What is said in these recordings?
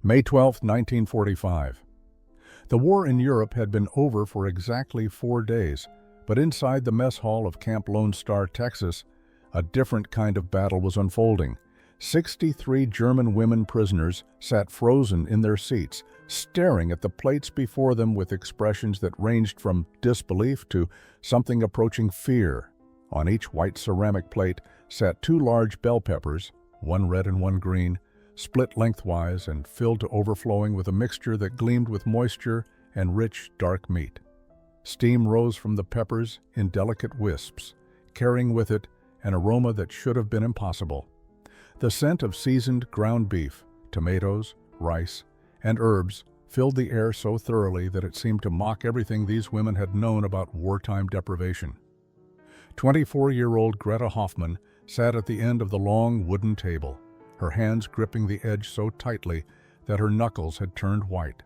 May 12, 1945. The war in Europe had been over for exactly 4 days, but inside the mess hall of Camp Lone Star, Texas, a different kind of battle was unfolding. 63 German women prisoners sat frozen in their seats, staring at the plates before them with expressions that ranged from disbelief to something approaching fear. On each white ceramic plate sat 2 large bell peppers, one red and one green, split lengthwise and filled to overflowing with a mixture that gleamed with moisture and rich, dark meat. Steam rose from the peppers in delicate wisps, carrying with it an aroma that should have been impossible. The scent of seasoned ground beef, tomatoes, rice, and herbs filled the air so thoroughly that it seemed to mock everything these women had known about wartime deprivation. 24-year-old Greta Hoffman sat at the end of the long wooden table, her hands gripping the edge so tightly that her knuckles had turned white.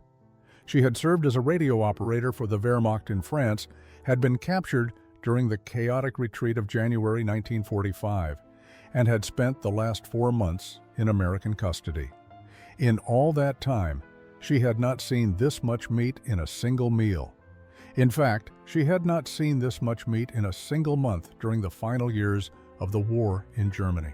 She had served as a radio operator for the Wehrmacht in France, had been captured during the chaotic retreat of January 1945, and had spent the last 4 months in American custody. In all that time, she had not seen this much meat in a single meal. In fact, she had not seen this much meat in a single month during the final years of the war in Germany.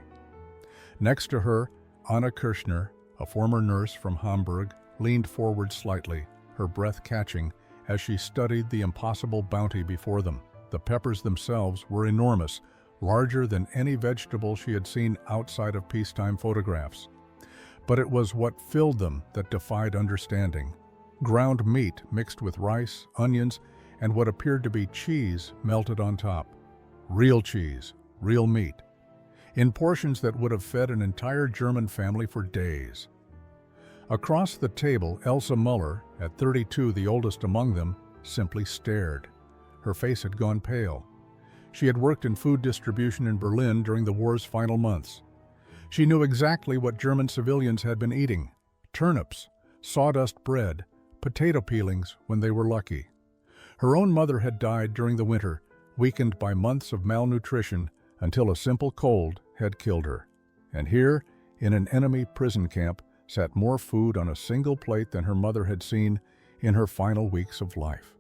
Next to her, Anna Kirschner, a former nurse from Hamburg, leaned forward slightly, her breath catching as she studied the impossible bounty before them. The peppers themselves were enormous, larger than any vegetable she had seen outside of peacetime photographs. But it was what filled them that defied understanding. Ground meat mixed with rice, onions, and what appeared to be cheese melted on top. Real cheese, real meat, in portions that would have fed an entire German family for days. Across the table, Elsa Muller, at 32 the oldest among them, simply stared. Her face had gone pale. She had worked in food distribution in Berlin during the war's final months. She knew exactly what German civilians had been eating: turnips, sawdust bread, potato peelings when they were lucky. Her own mother had died during the winter, weakened by months of malnutrition until a simple cold had killed her. And here, in an enemy prison camp, sat more food on a single plate than her mother had seen in her final weeks of life.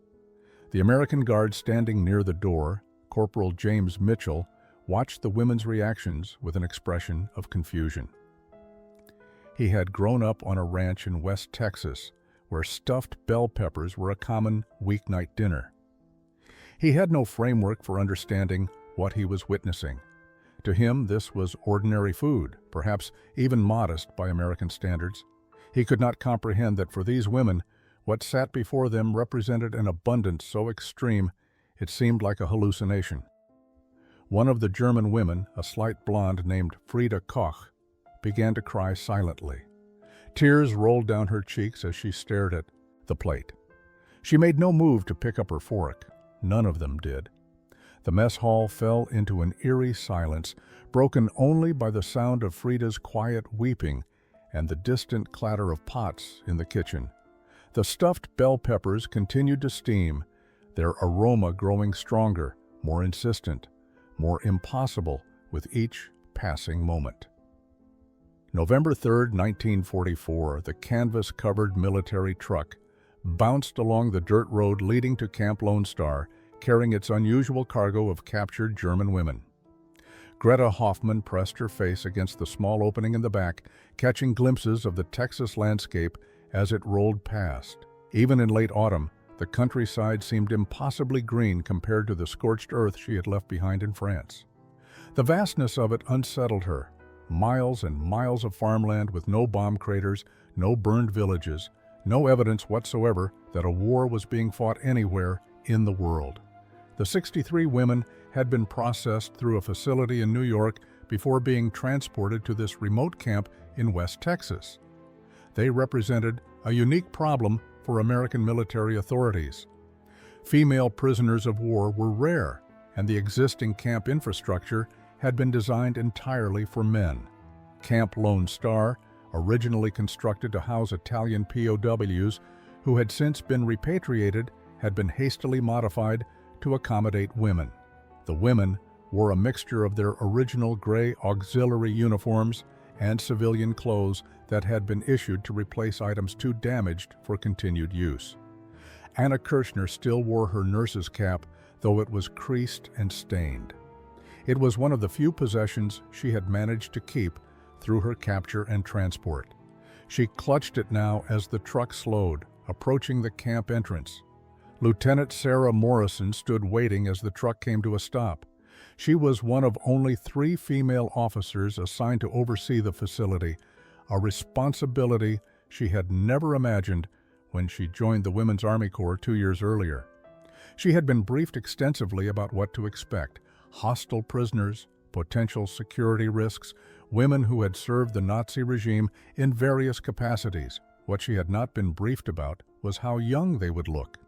The American guard standing near the door, Corporal James Mitchell, watched the women's reactions with an expression of confusion. He had grown up on a ranch in West Texas, where stuffed bell peppers were a common weeknight dinner. He had no framework for understanding what he was witnessing. To him, this was ordinary food, perhaps even modest by American standards. He could not comprehend that for these women, what sat before them represented an abundance so extreme it seemed like a hallucination. One of the German women, a slight blonde named Frieda Koch, began to cry silently. Tears rolled down her cheeks as she stared at the plate. She made no move to pick up her fork. None of them did. The mess hall fell into an eerie silence, broken only by the sound of Frieda's quiet weeping and the distant clatter of pots in the kitchen. The stuffed bell peppers continued to steam, their aroma growing stronger, more insistent, more impossible with each passing moment. November 3, 1944, the canvas-covered military truck bounced along the dirt road leading to Camp Lone Star, carrying its unusual cargo of captured German women. Greta Hoffman pressed her face against the small opening in the back, catching glimpses of the Texas landscape as it rolled past. Even in late autumn, the countryside seemed impossibly green compared to the scorched earth she had left behind in France. The vastness of it unsettled her. Miles and miles of farmland with no bomb craters, no burned villages, no evidence whatsoever that a war was being fought anywhere in the world. The 63 women had been processed through a facility in New York before being transported to this remote camp in West Texas. They represented a unique problem for American military authorities. Female prisoners of war were rare, and the existing camp infrastructure had been designed entirely for men. Camp Lone Star, originally constructed to house Italian POWs who had since been repatriated, had been hastily modified to accommodate women. The women wore a mixture of their original gray auxiliary uniforms and civilian clothes that had been issued to replace items too damaged for continued use. Anna Kirchner still wore her nurse's cap, though it was creased and stained. It was one of the few possessions she had managed to keep through her capture and transport. She clutched it now as the truck slowed, approaching the camp entrance. Lieutenant Sarah Morrison stood waiting as the truck came to a stop. She was one of only 3 female officers assigned to oversee the facility, a responsibility she had never imagined when she joined the Women's Army Corps 2 years earlier. She had been briefed extensively about what to expect: hostile prisoners, potential security risks, women who had served the Nazi regime in various capacities. What she had not been briefed about was how young they would look.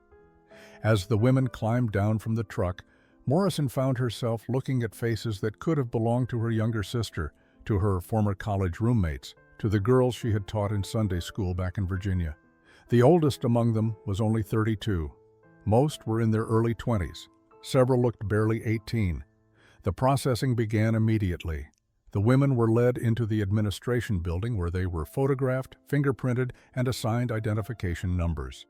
As the women climbed down from the truck, Morrison found herself looking at faces that could have belonged to her younger sister, to her former college roommates, to the girls she had taught in Sunday school back in Virginia. The oldest among them was only 32. Most were in their early 20s. Several looked barely 18. The processing began immediately. The women were led into the administration building where they were photographed, fingerprinted, and assigned identification numbers.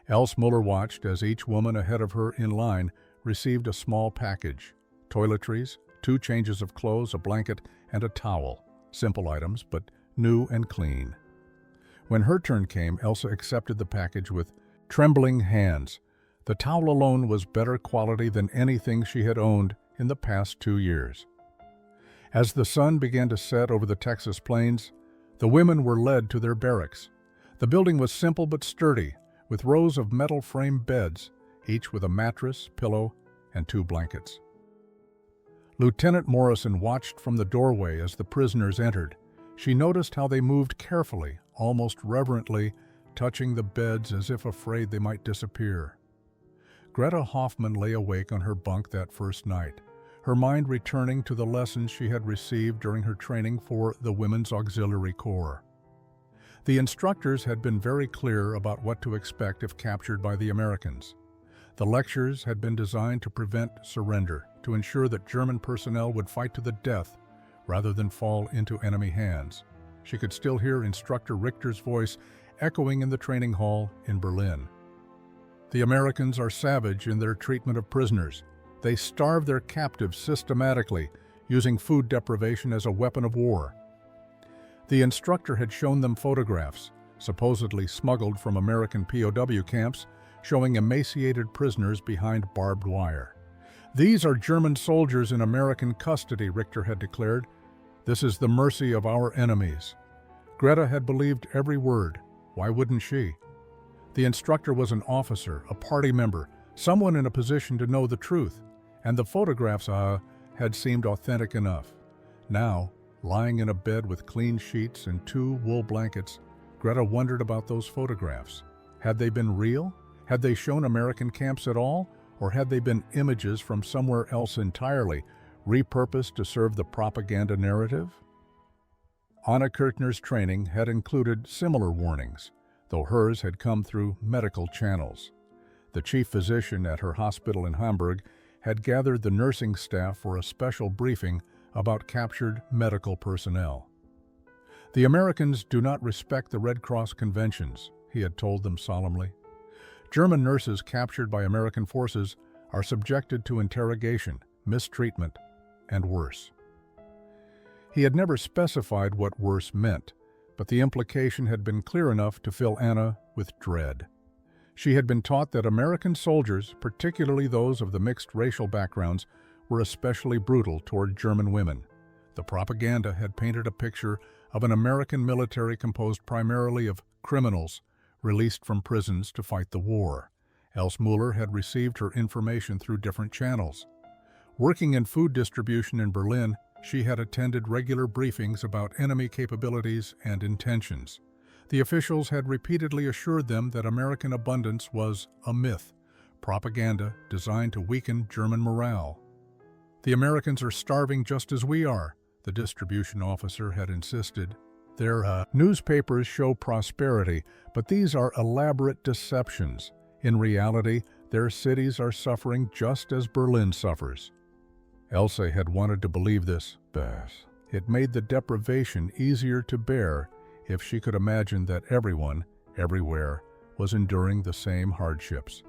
Else Muller watched as each woman ahead of her in line received a small package: toiletries, 2 changes of clothes, a blanket, and a towel. Simple items, but new and clean. When her turn came, Elsa accepted the package with trembling hands. The towel alone was better quality than anything she had owned in the past 2 years. As the sun began to set over the Texas plains, the women were led to their barracks. The building was simple but sturdy, with rows of metal frame beds, each with a mattress, pillow, and 2 blankets. Lieutenant Morrison watched from the doorway as the prisoners entered. She noticed how they moved carefully, almost reverently, touching the beds as if afraid they might disappear. Greta Hoffman lay awake on her bunk that first night, her mind returning to the lessons she had received during her training for the Women's Auxiliary Corps. The instructors had been very clear about what to expect if captured by the Americans. The lectures had been designed to prevent surrender, to ensure that German personnel would fight to the death rather than fall into enemy hands. She could still hear Instructor Richter's voice echoing in the training hall in Berlin. The Americans are savage in their treatment of prisoners. They starve their captives systematically, using food deprivation as a weapon of war. The instructor had shown them photographs, supposedly smuggled from American POW camps, showing emaciated prisoners behind barbed wire. "These are German soldiers in American custody," Richter had declared. "This is the mercy of our enemies." Greta had believed every word. Why wouldn't she? The instructor was an officer, a party member, someone in a position to know the truth, and the photographs had seemed authentic enough. Now, lying in a bed with clean sheets and 2 wool blankets, Greta wondered about those photographs. Had they been real? Had they shown American camps at all? Or had they been images from somewhere else entirely, repurposed to serve the propaganda narrative? Anna Kirchner's training had included similar warnings, though hers had come through medical channels. The chief physician at her hospital in Hamburg had gathered the nursing staff for a special briefing about captured medical personnel. "The Americans do not respect the Red Cross conventions," he had told them solemnly. "German nurses captured by American forces are subjected to interrogation, mistreatment, and worse." He had never specified what worse meant, but the implication had been clear enough to fill Anna with dread. She had been taught that American soldiers, particularly those of the mixed racial backgrounds, were especially brutal toward German women. The propaganda had painted a picture of an American military composed primarily of criminals released from prisons to fight the war. Else Muller had received her information through different channels. Working in food distribution in Berlin, she had attended regular briefings about enemy capabilities and intentions. The officials had repeatedly assured them that American abundance was a myth, propaganda designed to weaken German morale. "The Americans are starving just as we are," the distribution officer had insisted. "Their newspapers show prosperity, but these are elaborate deceptions. In reality, their cities are suffering just as Berlin suffers." Elsa had wanted to believe this, but It made the deprivation easier to bear if she could imagine that everyone, everywhere, was enduring the same hardships.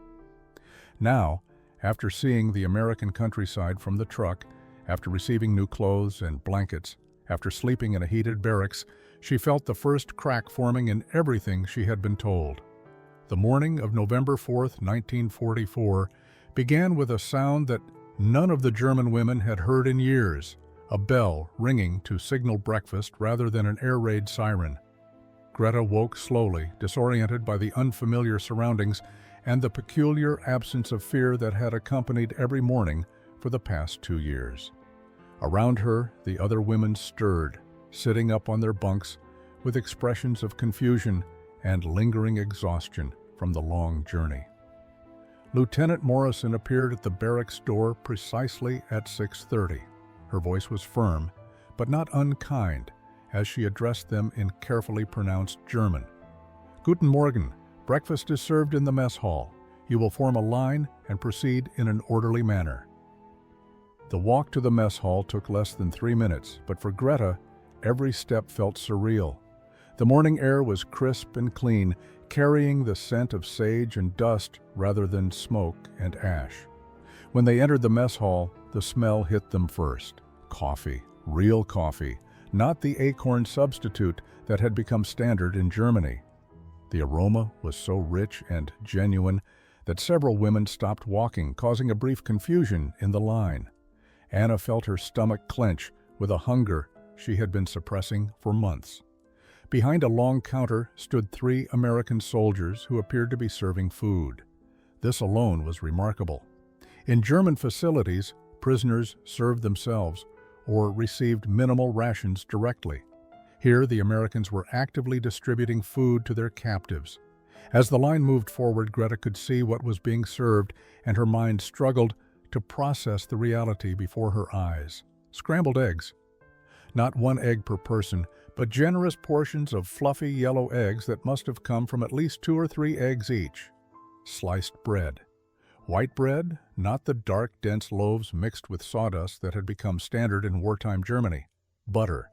Now, after seeing the American countryside from the truck, after receiving new clothes and blankets, after sleeping in a heated barracks, she felt the first crack forming in everything she had been told. The morning of November 4th, 1944, began with a sound that none of the German women had heard in years, a bell ringing to signal breakfast rather than an air raid siren. Greta woke slowly, disoriented by the unfamiliar surroundings and the peculiar absence of fear that had accompanied every morning for the past 2 years. Around her, the other women stirred, sitting up on their bunks with expressions of confusion and lingering exhaustion from the long journey. Lieutenant Morrison appeared at the barracks door precisely at 6:30. Her voice was firm, but not unkind, as she addressed them in carefully pronounced German. "Guten Morgen. Breakfast is served in the mess hall. You will form a line and proceed in an orderly manner." The walk to the mess hall took less than 3 minutes, but for Greta, every step felt surreal. The morning air was crisp and clean, carrying the scent of sage and dust rather than smoke and ash. When they entered the mess hall, the smell hit them first. Coffee, real coffee, not the acorn substitute that had become standard in Germany. The aroma was so rich and genuine that several women stopped walking, causing a brief confusion in the line. Anna felt her stomach clench with a hunger she had been suppressing for months. Behind a long counter stood 3 American soldiers who appeared to be serving food. This alone was remarkable. In German facilities, prisoners served themselves or received minimal rations directly. Here, the Americans were actively distributing food to their captives. As the line moved forward, Greta could see what was being served, and her mind struggled to process the reality before her eyes. Scrambled eggs. Not 1 egg per person, but generous portions of fluffy yellow eggs that must have come from at least 2 or 3 eggs each. Sliced bread. White bread, not the dark, dense loaves mixed with sawdust that had become standard in wartime Germany. Butter.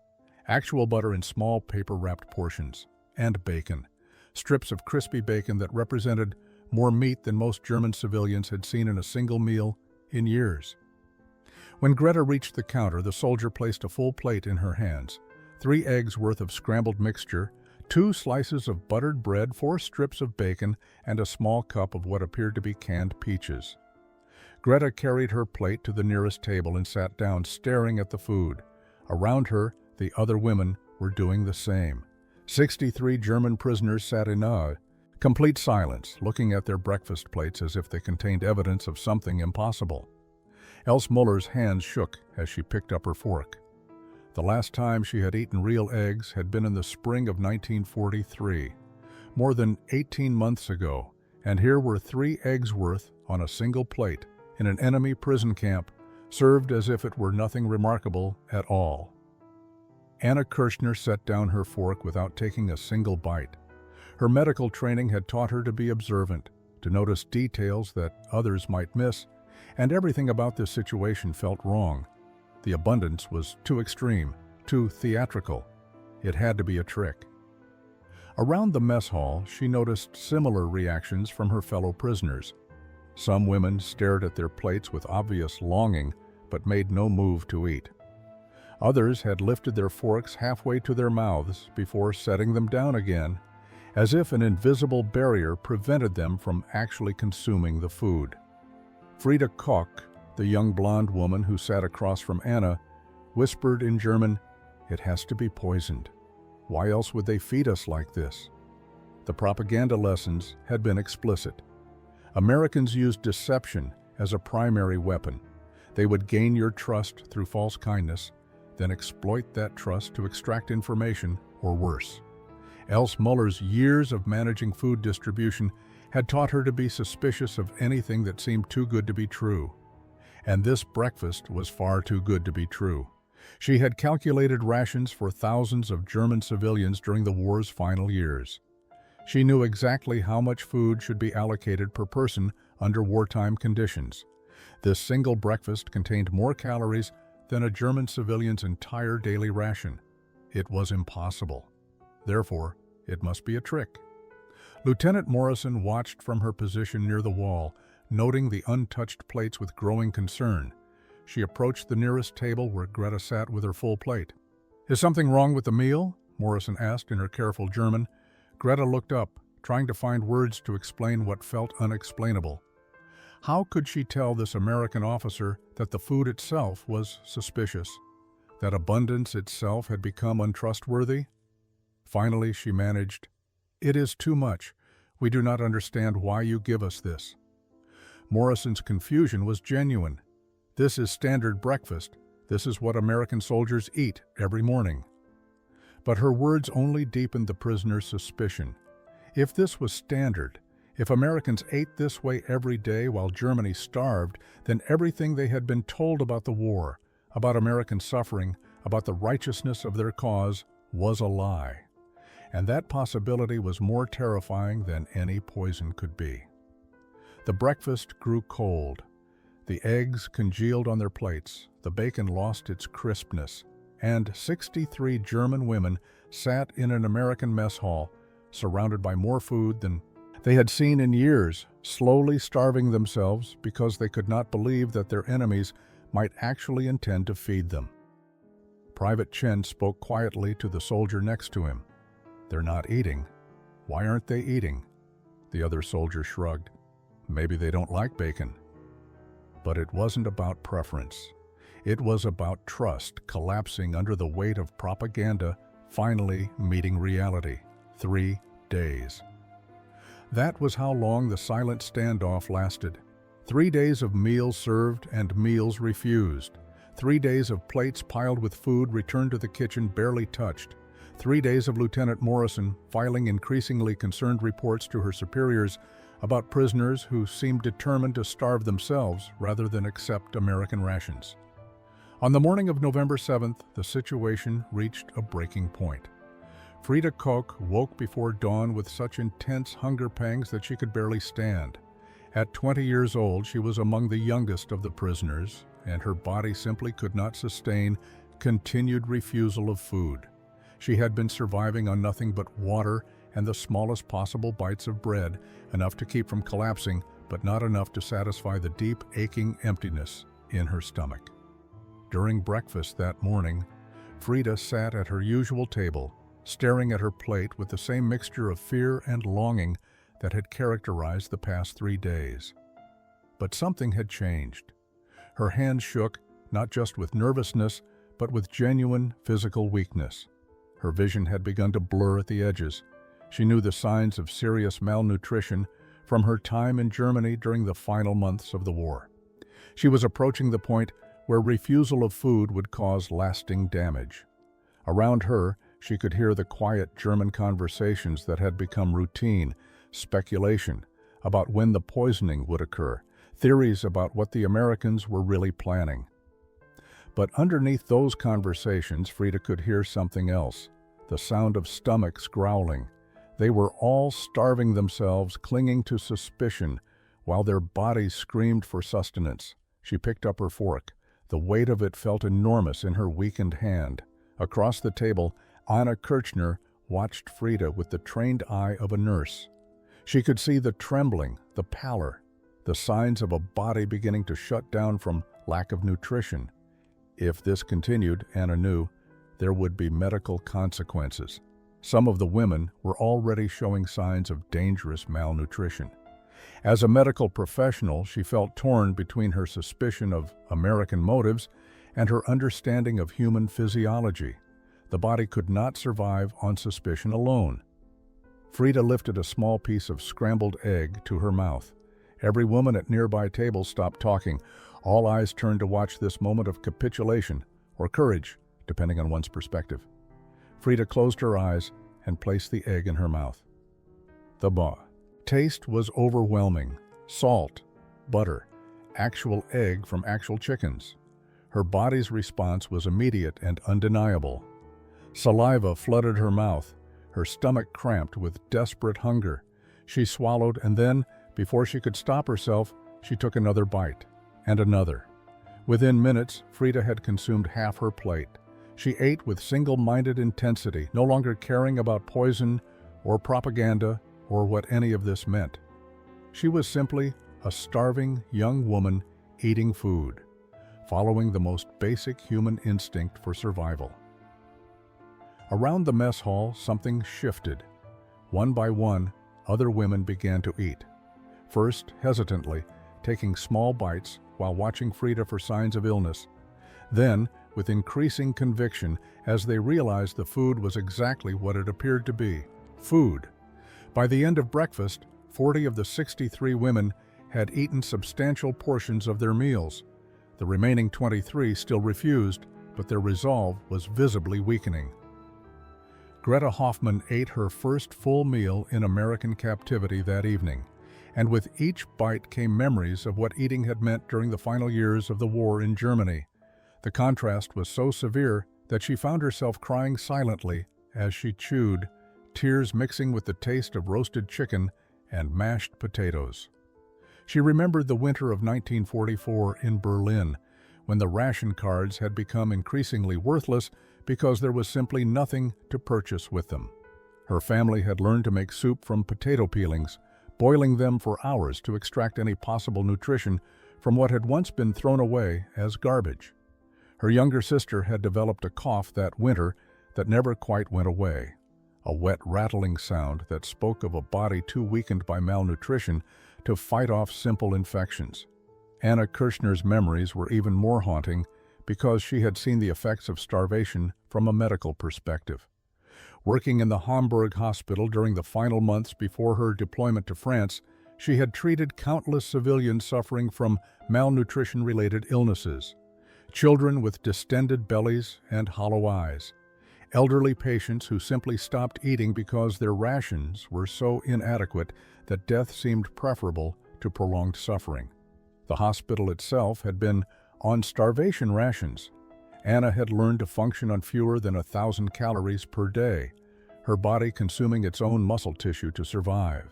Actual butter in small paper-wrapped portions. And bacon. Strips of crispy bacon that represented more meat than most German civilians had seen in a single meal in years. When Greta reached the counter, the soldier placed a full plate in her hands. 3 eggs worth of scrambled mixture, 2 slices of buttered bread, 4 strips of bacon, and a small cup of what appeared to be canned peaches. Greta carried her plate to the nearest table and sat down, staring at the food. Around her, the other women were doing the same. 63 German prisoners sat in complete silence, looking at their breakfast plates as if they contained evidence of something impossible. Else Muller's hands shook as she picked up her fork. The last time she had eaten real eggs had been in the spring of 1943, more than 18 months ago, and here were 3 eggs worth on a single plate in an enemy prison camp, served as if it were nothing remarkable at all. Anna Kirchner set down her fork without taking a single bite. Her medical training had taught her to be observant, to notice details that others might miss, and everything about this situation felt wrong. The abundance was too extreme, too theatrical. It had to be a trick. Around the mess hall, she noticed similar reactions from her fellow prisoners. Some women stared at their plates with obvious longing, but made no move to eat. Others had lifted their forks halfway to their mouths before setting them down again, as if an invisible barrier prevented them from actually consuming the food. Frida Koch, the young blonde woman who sat across from Anna, whispered in German, "It has to be poisoned. Why else would they feed us like this?" The propaganda lessons had been explicit. Americans used deception as a primary weapon. They would gain your trust through false kindness, then exploit that trust to extract information, or worse. Else Muller's years of managing food distribution had taught her to be suspicious of anything that seemed too good to be true. And this breakfast was far too good to be true. She had calculated rations for thousands of German civilians during the war's final years. She knew exactly how much food should be allocated per person under wartime conditions. This single breakfast contained more calories than a German civilian's entire daily ration. It was impossible. Therefore, it must be a trick. Lieutenant Morrison watched from her position near the wall, noting the untouched plates with growing concern. She approached the nearest table where Greta sat with her full plate. "Is something wrong with the meal?" Morrison asked in her careful German. Greta looked up, trying to find words to explain what felt unexplainable. How could she tell this American officer that the food itself was suspicious, that abundance itself had become untrustworthy? Finally, she managed, "It is too much. We do not understand why you give us this." Morrison's confusion was genuine. This is standard breakfast. This is what American soldiers eat every morning. But her words only deepened the prisoner's suspicion. If this was standard, if Americans ate this way every day while Germany starved, then everything they had been told about the war, about American suffering, about the righteousness of their cause, was a lie. And that possibility was more terrifying than any poison could be. The breakfast grew cold. The eggs congealed on their plates, the bacon lost its crispness, and 63 German women sat in an American mess hall, surrounded by more food than they had seen in years, slowly starving themselves because they could not believe that their enemies might actually intend to feed them. Private Chen spoke quietly to the soldier next to him. "They're not eating. Why aren't they eating?" The other soldier shrugged. "Maybe they don't like bacon." But it wasn't about preference. It was about trust collapsing under the weight of propaganda, finally meeting reality. 3 days. That was how long the silent standoff lasted. 3 days of meals served and meals refused. 3 days of plates piled with food returned to the kitchen barely touched. 3 days of Lieutenant Morrison filing increasingly concerned reports to her superiors about prisoners who seemed determined to starve themselves rather than accept American rations. On the morning of November 7th, the situation reached a breaking point. Frida Koch woke before dawn with such intense hunger pangs that she could barely stand. At 20 years old, she was among the youngest of the prisoners, and her body simply could not sustain continued refusal of food. She had been surviving on nothing but water and the smallest possible bites of bread, enough to keep from collapsing, but not enough to satisfy the deep, aching emptiness in her stomach. During breakfast that morning, Frida sat at her usual table, staring at her plate with the same mixture of fear and longing that had characterized the past 3 days. But something had changed. Her hands shook, not just with nervousness, but with genuine physical weakness. Her vision had begun to blur at the edges. She knew the signs of serious malnutrition from her time in Germany during the final months of the war. She was approaching the point where refusal of food would cause lasting damage. Around her, she could hear the quiet German conversations that had become routine, speculation about when the poisoning would occur, theories about what the Americans were really planning. But underneath those conversations, Frida could hear something else, the sound of stomachs growling. They were all starving themselves, clinging to suspicion, while their bodies screamed for sustenance. She picked up her fork. The weight of it felt enormous in her weakened hand. Across the table, Anna Kirchner watched Frida with the trained eye of a nurse. She could see the trembling, the pallor, the signs of a body beginning to shut down from lack of nutrition. If this continued, Anna knew, there would be medical consequences. Some of the women were already showing signs of dangerous malnutrition. As a medical professional, she felt torn between her suspicion of American motives and her understanding of human physiology. The body could not survive on suspicion alone. Frida lifted a small piece of scrambled egg to her mouth. Every woman at nearby tables stopped talking. All eyes turned to watch this moment of capitulation or courage, depending on one's perspective. Frida closed her eyes and placed the egg in her mouth. The taste was overwhelming. Salt, butter, actual egg from actual chickens. Her body's response was immediate and undeniable. Saliva flooded her mouth, her stomach cramped with desperate hunger. She swallowed, and then, before she could stop herself, she took another bite, and another. Within minutes, Frida had consumed half her plate. She ate with single-minded intensity, no longer caring about poison or propaganda or what any of this meant. She was simply a starving young woman eating food, following the most basic human instinct for survival. Around the mess hall, something shifted. One by one, other women began to eat. First, hesitantly, taking small bites while watching Frida for signs of illness. Then, with increasing conviction, as they realized the food was exactly what it appeared to be: food. By the end of breakfast, 40 of the 63 women had eaten substantial portions of their meals. The remaining 23 still refused, but their resolve was visibly weakening. Greta Hoffmann ate her first full meal in American captivity that evening, and with each bite came memories of what eating had meant during the final years of the war in Germany. The contrast was so severe that she found herself crying silently as she chewed, tears mixing with the taste of roasted chicken and mashed potatoes. She remembered the winter of 1944 in Berlin, when the ration cards had become increasingly worthless because there was simply nothing to purchase with them. Her family had learned to make soup from potato peelings, boiling them for hours to extract any possible nutrition from what had once been thrown away as garbage. Her younger sister had developed a cough that winter that never quite went away, a wet rattling sound that spoke of a body too weakened by malnutrition to fight off simple infections. Anna Kirchner's memories were even more haunting because she had seen the effects of starvation from a medical perspective. Working in the Hamburg hospital during the final months before her deployment to France, she had treated countless civilians suffering from malnutrition-related illnesses. Children with distended bellies and hollow eyes. Elderly patients who simply stopped eating because their rations were so inadequate that death seemed preferable to prolonged suffering. The hospital itself had been on starvation rations. Anna had learned to function on fewer than 1,000 calories per day, her body consuming its own muscle tissue to survive.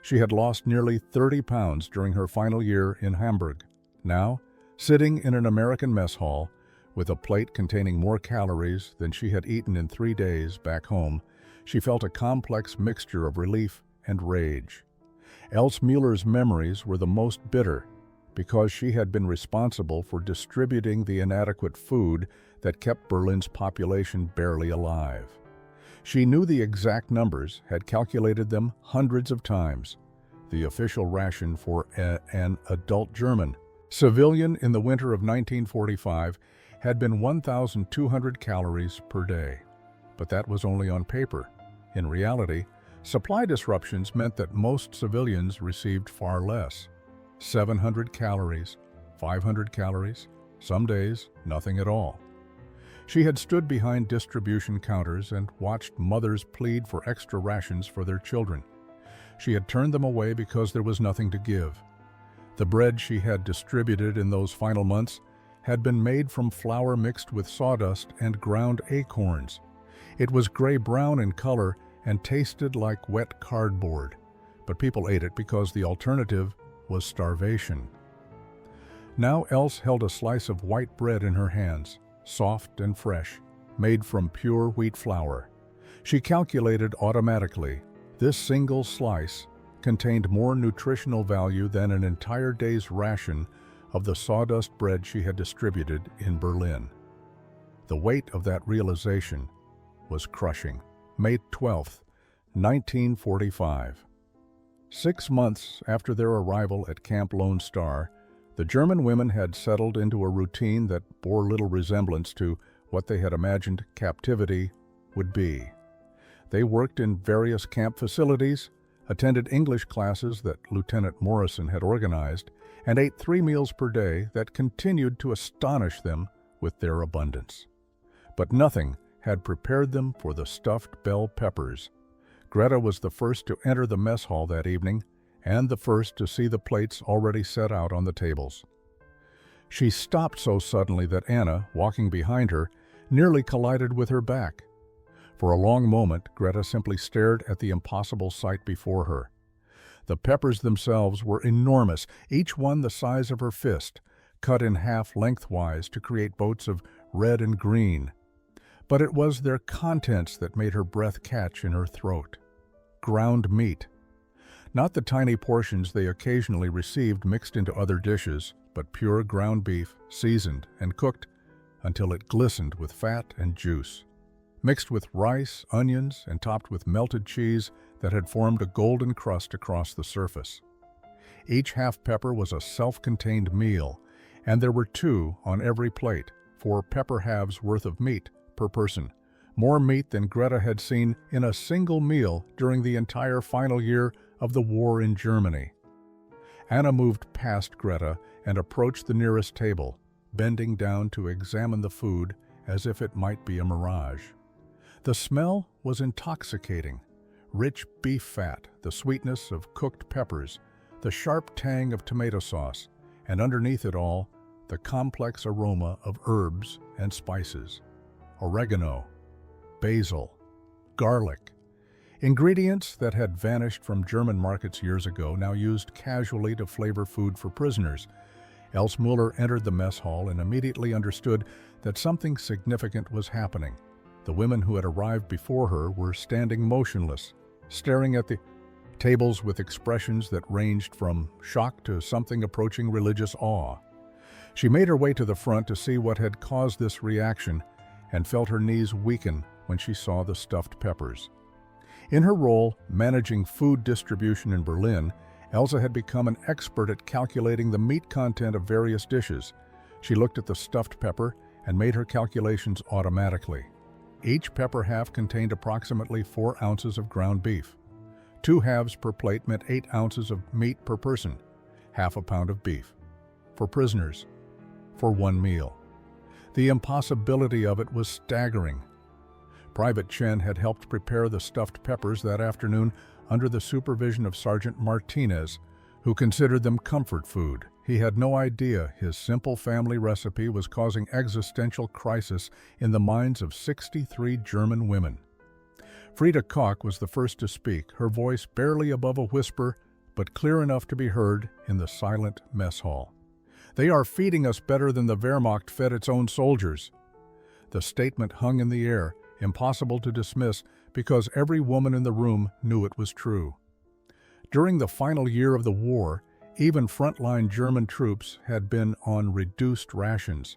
She had lost nearly 30 pounds during her final year in Hamburg. Now, sitting in an American mess hall, with a plate containing more calories than she had eaten in 3 days back home, she felt a complex mixture of relief and rage. Else Mueller's memories were the most bitter, because she had been responsible for distributing the inadequate food that kept Berlin's population barely alive. She knew the exact numbers, had calculated them hundreds of times. The official ration for an adult German civilian in the winter of 1945 had been 1,200 calories per day. But that was only on paper. In reality, supply disruptions meant that most civilians received far less. 700 calories, 500 calories, some days nothing at all. She had stood behind distribution counters and watched mothers plead for extra rations for their children. She had turned them away because there was nothing to give. The bread she had distributed in those final months had been made from flour mixed with sawdust and ground acorns. It was gray-brown in color and tasted like wet cardboard, but people ate it because the alternative was starvation. Now Else held a slice of white bread in her hands, soft and fresh, made from pure wheat flour. She calculated automatically, this single slice contained more nutritional value than an entire day's ration of the sawdust bread she had distributed in Berlin. The weight of that realization was crushing. May 12, 1945. 6 months after their arrival at Camp Lone Star, the German women had settled into a routine that bore little resemblance to what they had imagined captivity would be. They worked in various camp facilities, attended English classes that Lieutenant Morrison had organized, and ate 3 meals per day that continued to astonish them with their abundance. But nothing had prepared them for the stuffed bell peppers. Greta was the first to enter the mess hall that evening, and the first to see the plates already set out on the tables. She stopped so suddenly that Anna, walking behind her, nearly collided with her back. For a long moment, Greta simply stared at the impossible sight before her. The peppers themselves were enormous, each one the size of her fist, cut in half lengthwise to create boats of red and green. But it was their contents that made her breath catch in her throat. Ground meat. Not the tiny portions they occasionally received mixed into other dishes, but pure ground beef, seasoned and cooked until it glistened with fat and juice. Mixed with rice, onions, and topped with melted cheese that had formed a golden crust across the surface. Each half pepper was a self-contained meal, and there were 2 on every plate, 4 pepper halves worth of meat per person, more meat than Greta had seen in a single meal during the entire final year of the war in Germany. Anna moved past Greta and approached the nearest table, bending down to examine the food as if it might be a mirage. The smell was intoxicating. Rich beef fat, the sweetness of cooked peppers, the sharp tang of tomato sauce, and underneath it all, the complex aroma of herbs and spices. Oregano, basil, garlic. Ingredients that had vanished from German markets years ago, now used casually to flavor food for prisoners. Else Muller entered the mess hall and immediately understood that something significant was happening. The women who had arrived before her were standing motionless, staring at the tables with expressions that ranged from shock to something approaching religious awe. She made her way to the front to see what had caused this reaction and felt her knees weaken when she saw the stuffed peppers. In her role managing food distribution in Berlin, Elsa had become an expert at calculating the meat content of various dishes. She looked at the stuffed pepper and made her calculations automatically. Each pepper half contained approximately 4 ounces of ground beef. 2 halves per plate meant 8 ounces of meat per person, half a pound of beef. For prisoners, for one meal. The impossibility of it was staggering. Private Chen had helped prepare the stuffed peppers that afternoon under the supervision of Sergeant Martinez, who considered them comfort food. He had no idea his simple family recipe was causing existential crisis in the minds of 63 German women. Frida Koch was the first to speak, her voice barely above a whisper, but clear enough to be heard in the silent mess hall. "They are feeding us better than the Wehrmacht fed its own soldiers." The statement hung in the air, impossible to dismiss because every woman in the room knew it was true. During the final year of the war, even frontline German troops had been on reduced rations.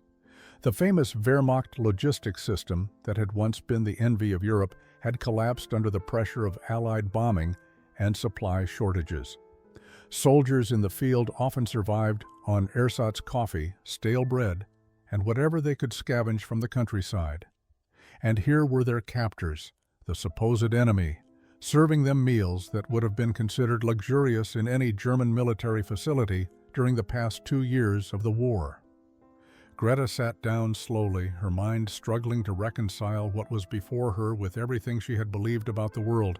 The famous Wehrmacht logistics system that had once been the envy of Europe had collapsed under the pressure of Allied bombing and supply shortages. Soldiers in the field often survived on ersatz coffee, stale bread, and whatever they could scavenge from the countryside. And here were their captors, the supposed enemy, serving them meals that would have been considered luxurious in any German military facility during the past 2 years of the war. Greta sat down slowly, her mind struggling to reconcile what was before her with everything she had believed about the world.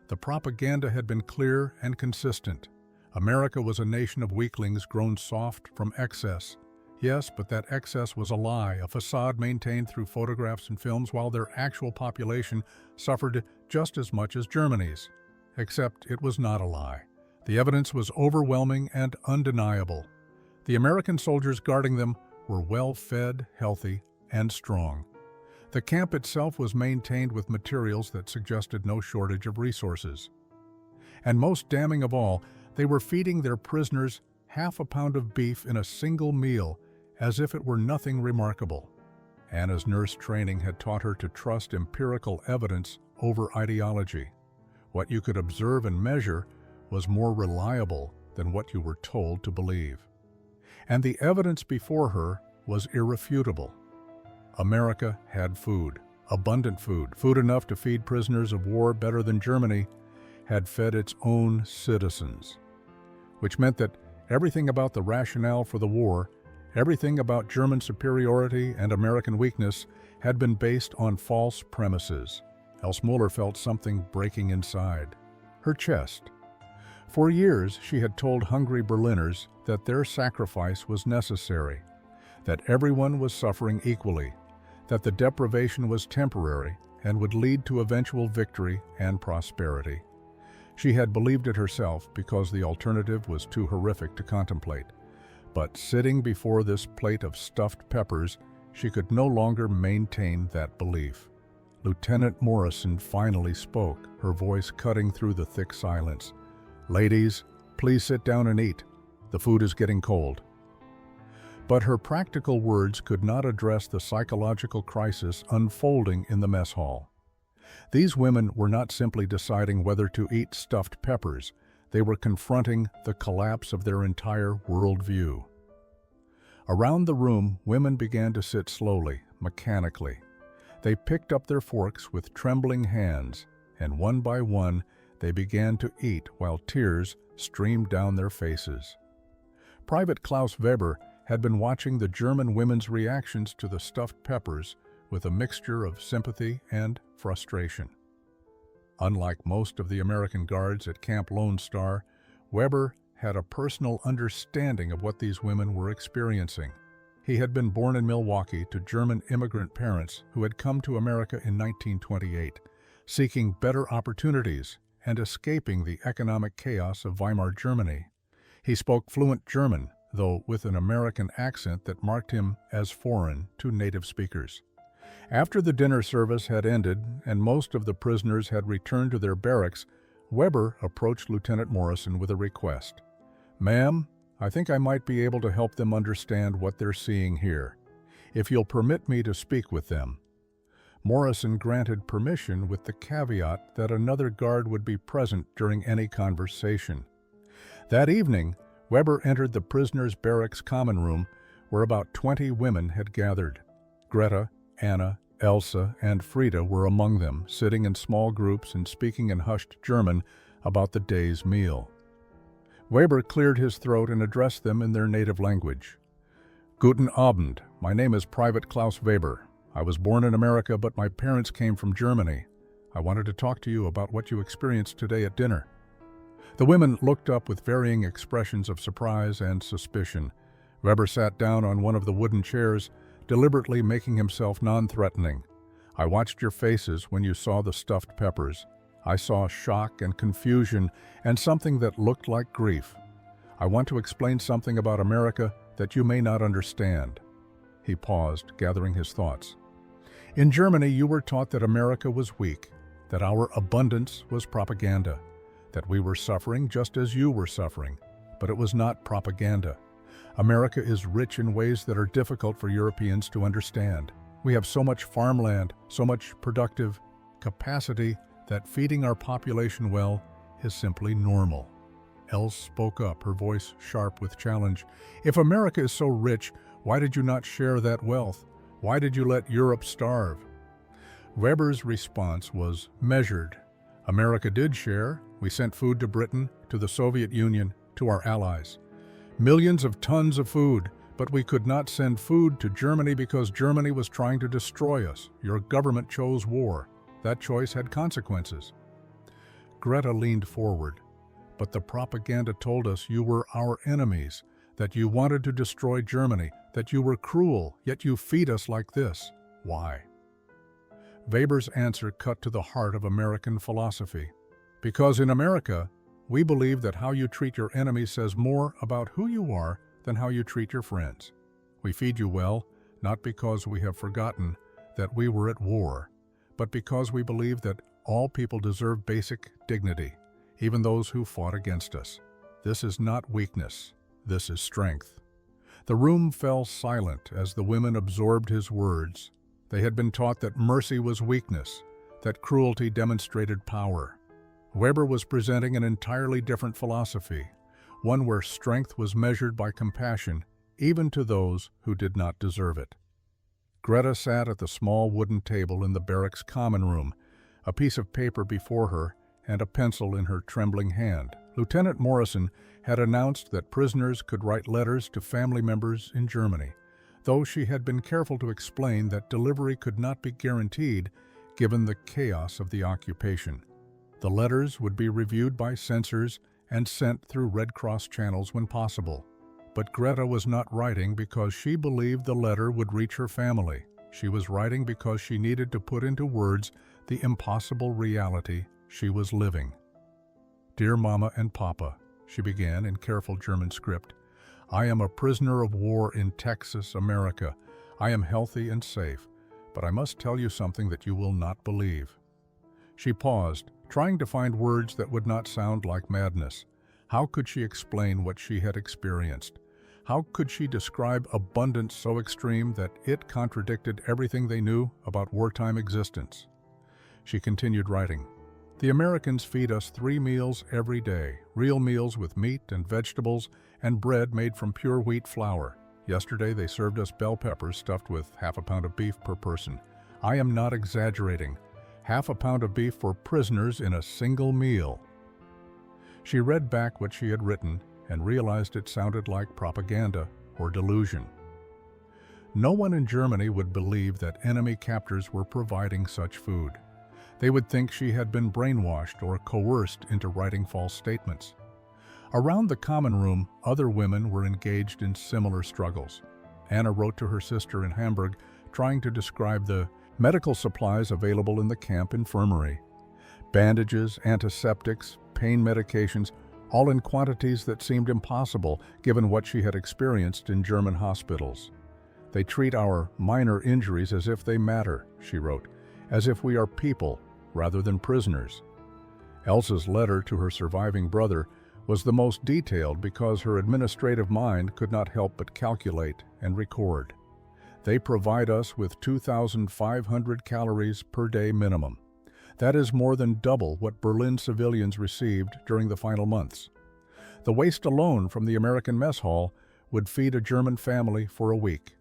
The propaganda had been clear and consistent. America was a nation of weaklings grown soft from excess. Yes, but that excess was a lie, a facade maintained through photographs and films, while their actual population suffered just as much as Germany's. Except it was not a lie. The evidence was overwhelming and undeniable. The American soldiers guarding them were well-fed, healthy, and strong. The camp itself was maintained with materials that suggested no shortage of resources. And most damning of all, they were feeding their prisoners half a pound of beef in a single meal, as if it were nothing remarkable. Anna's nurse training had taught her to trust empirical evidence over ideology. What you could observe and measure was more reliable than what you were told to believe. And the evidence before her was irrefutable. America had food, abundant food, food enough to feed prisoners of war better than Germany had fed its own citizens. Which meant that everything about the rationale for the war, everything about German superiority and American weakness had been based on false premises. Else Muller felt something breaking inside her chest. For years, she had told hungry Berliners that their sacrifice was necessary, that everyone was suffering equally, that the deprivation was temporary and would lead to eventual victory and prosperity. She had believed it herself because the alternative was too horrific to contemplate. But sitting before this plate of stuffed peppers, she could no longer maintain that belief. Lieutenant Morrison finally spoke, her voice cutting through the thick silence. "Ladies, please sit down and eat. The food is getting cold." But her practical words could not address the psychological crisis unfolding in the mess hall. These women were not simply deciding whether to eat stuffed peppers. They were confronting the collapse of their entire worldview. Around the room, women began to sit slowly, mechanically. They picked up their forks with trembling hands, and one by one, they began to eat while tears streamed down their faces. Private Klaus Weber had been watching the German women's reactions to the stuffed peppers with a mixture of sympathy and frustration. Unlike most of the American guards at Camp Lone Star, Weber had a personal understanding of what these women were experiencing. He had been born in Milwaukee to German immigrant parents who had come to America in 1928, seeking better opportunities and escaping the economic chaos of Weimar Germany. He spoke fluent German, though with an American accent that marked him as foreign to native speakers. After the dinner service had ended and most of the prisoners had returned to their barracks, Weber approached Lieutenant Morrison with a request. "Ma'am, I think I might be able to help them understand what they're seeing here, if you'll permit me to speak with them." Morrison granted permission with the caveat that another guard would be present during any conversation. That evening, Weber entered the prisoners' barracks common room where about 20 women had gathered. Greta, Anna, Elsa, and Frida were among them, sitting in small groups and speaking in hushed German about the day's meal. Weber cleared his throat and addressed them in their native language. "Guten Abend. My name is Private Klaus Weber. I was born in America, but my parents came from Germany. I wanted to talk to you about what you experienced today at dinner." The women looked up with varying expressions of surprise and suspicion. Weber sat down on one of the wooden chairs, deliberately making himself non-threatening. "I watched your faces when you saw the stuffed peppers. I saw shock and confusion and something that looked like grief. I want to explain something about America that you may not understand." He paused, gathering his thoughts. "In Germany, you were taught that America was weak, that our abundance was propaganda, that we were suffering just as you were suffering, but it was not propaganda. America is rich in ways that are difficult for Europeans to understand. We have so much farmland, so much productive capacity, that feeding our population well is simply normal." Els spoke up, her voice sharp with challenge. "If America is so rich, why did you not share that wealth? Why did you let Europe starve?" Weber's response was measured. "America did share. We sent food to Britain, to the Soviet Union, to our allies. Millions of tons of food, but we could not send food to Germany because Germany was trying to destroy us. Your government chose war. That choice had consequences." Greta leaned forward. "But the propaganda told us you were our enemies, that you wanted to destroy Germany, that you were cruel, yet you feed us like this. Why?" Weber's answer cut to the heart of American philosophy. "Because in America, we believe that how you treat your enemies says more about who you are than how you treat your friends. We feed you well, not because we have forgotten that we were at war, but because we believe that all people deserve basic dignity, even those who fought against us. This is not weakness, this is strength." The room fell silent as the women absorbed his words. They had been taught that mercy was weakness, that cruelty demonstrated power. Weber was presenting an entirely different philosophy, one where strength was measured by compassion, even to those who did not deserve it. Greta sat at the small wooden table in the barracks common room, a piece of paper before her and a pencil in her trembling hand. Lieutenant Morrison had announced that prisoners could write letters to family members in Germany, though she had been careful to explain that delivery could not be guaranteed given the chaos of the occupation. The letters would be reviewed by censors and sent through Red Cross channels when possible. But Greta was not writing because she believed the letter would reach her family. She was writing because she needed to put into words the impossible reality she was living. "Dear Mama and Papa," she began in careful German script, I am a prisoner of war in Texas, America. I am healthy and safe, but I must tell you something that you will not believe." She paused, trying to find words that would not sound like madness. How could she explain what she had experienced? How could she describe abundance so extreme that it contradicted everything they knew about wartime existence? She continued writing, "The Americans feed us 3 meals every day, real meals with meat and vegetables and bread made from pure wheat flour. Yesterday they served us bell peppers stuffed with half a pound of beef per person. I am not exaggerating. Half a pound of beef for prisoners in a single meal." She read back what she had written and realized it sounded like propaganda or delusion. No one in Germany would believe that enemy captors were providing such food. They would think she had been brainwashed or coerced into writing false statements. Around the common room, other women were engaged in similar struggles. Anna wrote to her sister in Hamburg, trying to describe the medical supplies available in the camp infirmary. Bandages, antiseptics, pain medications, all in quantities that seemed impossible given what she had experienced in German hospitals. "They treat our minor injuries as if they matter," she wrote, "as if we are people rather than prisoners." Elsa's letter to her surviving brother was the most detailed because her administrative mind could not help but calculate and record. "They provide us with 2,500 calories per day minimum. That is more than double what Berlin civilians received during the final months. The waste alone from the American mess hall would feed a German family for a week."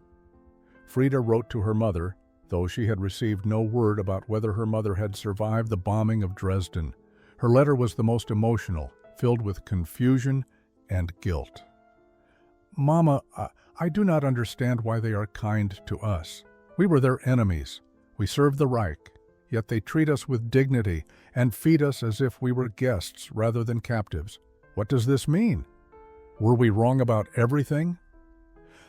Frida wrote to her mother, though she had received no word about whether her mother had survived the bombing of Dresden. Her letter was the most emotional, filled with confusion and guilt. "Mama, I do not understand why they are kind to us. We were their enemies. We served the Reich, yet they treat us with dignity and feed us as if we were guests rather than captives. What does this mean? Were we wrong about everything?"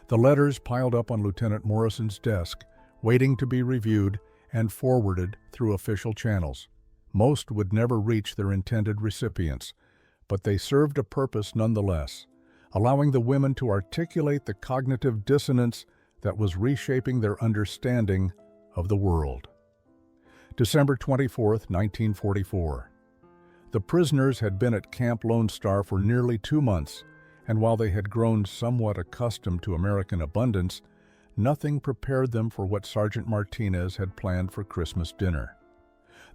The letters piled up on Lieutenant Morrison's desk, waiting to be reviewed and forwarded through official channels. Most would never reach their intended recipients, but they served a purpose nonetheless, allowing the women to articulate the cognitive dissonance that was reshaping their understanding of the world. December 24, 1944. The prisoners had been at Camp Lone Star for nearly 2 months, and while they had grown somewhat accustomed to American abundance, nothing prepared them for what Sergeant Martinez had planned for Christmas dinner.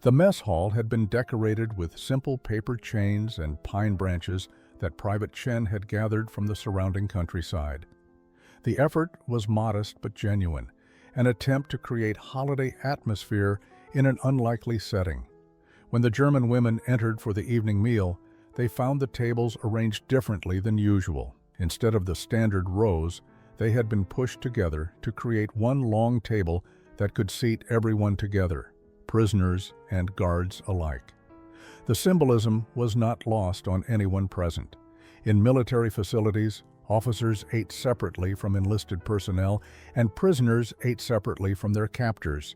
The mess hall had been decorated with simple paper chains and pine branches that Private Chen had gathered from the surrounding countryside. The effort was modest but genuine, an attempt to create holiday atmosphere in an unlikely setting. When the German women entered for the evening meal, they found the tables arranged differently than usual. Instead of the standard rows, they had been pushed together to create one long table that could seat everyone together, prisoners and guards alike. The symbolism was not lost on anyone present. In military facilities, officers ate separately from enlisted personnel, and prisoners ate separately from their captors.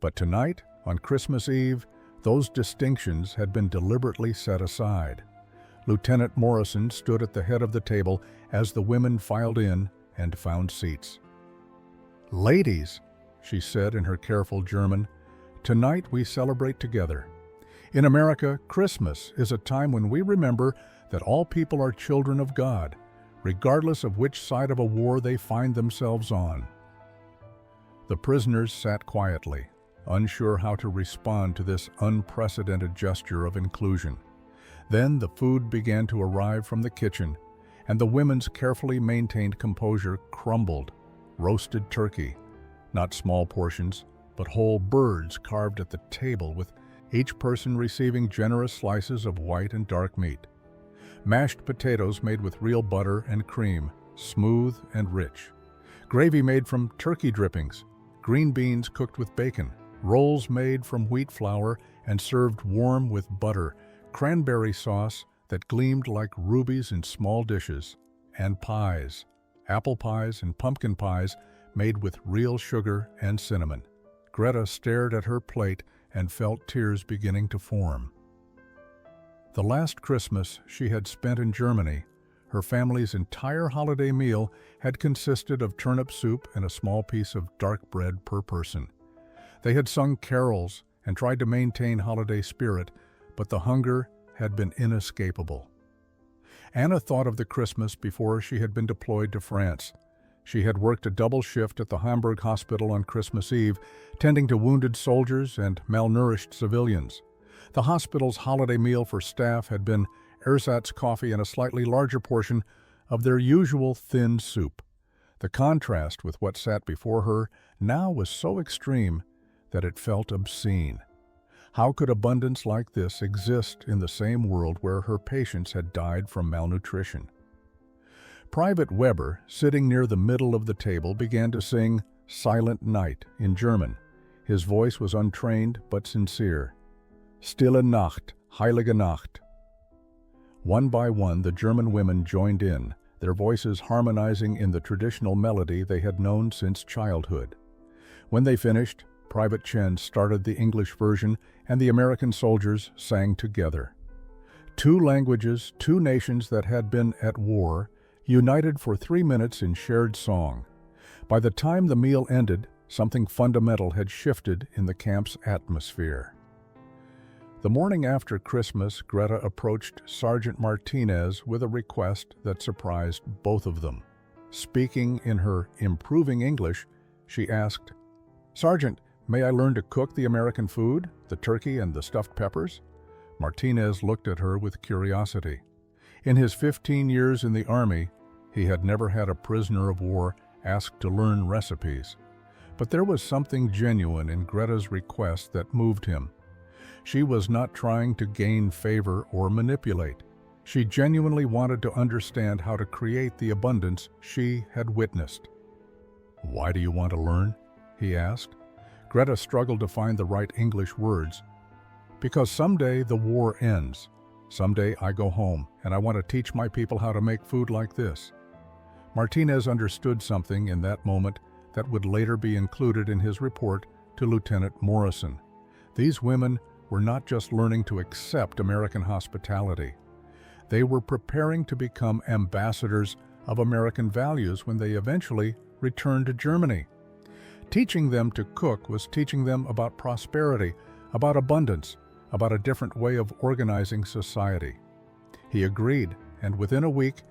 But tonight, on Christmas Eve, those distinctions had been deliberately set aside. Lieutenant Morrison stood at the head of the table as the women filed in and found seats. "Ladies," she said in her careful German, "tonight we celebrate together. In America, Christmas is a time when we remember that all people are children of God, regardless of which side of a war they find themselves on." The prisoners sat quietly, unsure how to respond to this unprecedented gesture of inclusion. Then the food began to arrive from the kitchen, and the women's carefully maintained composure crumbled. Roasted turkey, not small portions, but whole birds carved at the table, with each person receiving generous slices of white and dark meat. Mashed potatoes made with real butter and cream, smooth and rich. Gravy made from turkey drippings, green beans cooked with bacon, rolls made from wheat flour and served warm with butter, cranberry sauce that gleamed like rubies in small dishes, and pies, apple pies and pumpkin pies made with real sugar and cinnamon. Greta stared at her plate and felt tears beginning to form. The last Christmas she had spent in Germany, Her family's entire holiday meal had consisted of turnip soup and a small piece of dark bread per person. They had sung carols and tried to maintain holiday spirit, but the hunger had been inescapable. Anna thought of the Christmas before she had been deployed to France. She had worked a double shift at the Hamburg hospital on Christmas Eve, tending to wounded soldiers and malnourished civilians. The hospital's holiday meal for staff had been ersatz coffee and a slightly larger portion of their usual thin soup. The contrast with what sat before her now was so extreme that it felt obscene. How could abundance like this exist in the same world where her patients had died from malnutrition? Private Weber, sitting near the middle of the table, began to sing Silent Night in German. His voice was untrained but sincere. Stille Nacht, heilige Nacht. One by one, the German women joined in, their voices harmonizing in the traditional melody they had known since childhood. When they finished, Private Chen started the English version and the American soldiers sang together. Two languages, two nations that had been at war, united for 3 minutes in shared song. By the time the meal ended, something fundamental had shifted in the camp's atmosphere. The morning after Christmas, Greta approached Sergeant Martinez with a request that surprised both of them. Speaking in her improving English, she asked, "Sergeant, may I learn to cook the American food, the turkey and the stuffed peppers?" Martinez looked at her with curiosity. In his 15 years in the Army, he had never had a prisoner of war ask to learn recipes. But there was something genuine in Greta's request that moved him. She was not trying to gain favor or manipulate. She genuinely wanted to understand how to create the abundance she had witnessed. "Why do you want to learn?" he asked. Greta struggled to find the right English words. "Because someday the war ends. Someday I go home, and I want to teach my people how to make food like this." Martinez understood something in that moment that would later be included in his report to Lieutenant Morrison. These women were not just learning to accept American hospitality. They were preparing to become ambassadors of American values when they eventually returned to Germany. Teaching them to cook was teaching them about prosperity, about abundance, about a different way of organizing society. He agreed, and within a week,